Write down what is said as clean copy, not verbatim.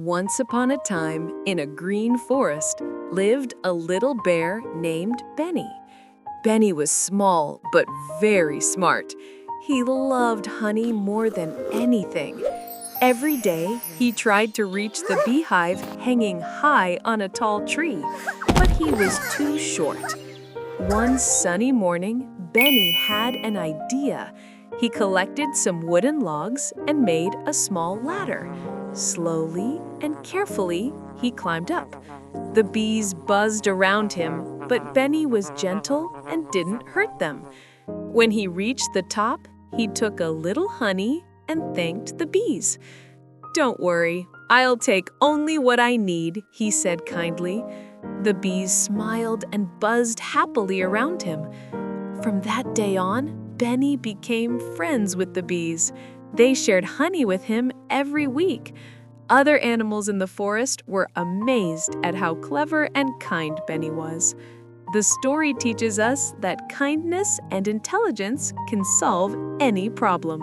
Once upon a time, in a green forest, lived a little bear named Benny. Benny was small but very smart. He loved honey more than anything. Every day, he tried to reach the beehive hanging high on a tall tree, but he was too short. One sunny morning, Benny had an idea. He collected some wooden logs and made a small ladder. Slowly and carefully, he climbed up. The bees buzzed around him, but Benny was gentle and didn't hurt them. When he reached the top, he took a little honey and thanked the bees. "Don't worry, I'll take only what I need," he said kindly. The bees smiled and buzzed happily around him. From that day on, Benny became friends with the bees. They shared honey with him every week. Other animals in the forest were amazed at how clever and kind Benny was. The story teaches us that kindness and intelligence can solve any problem.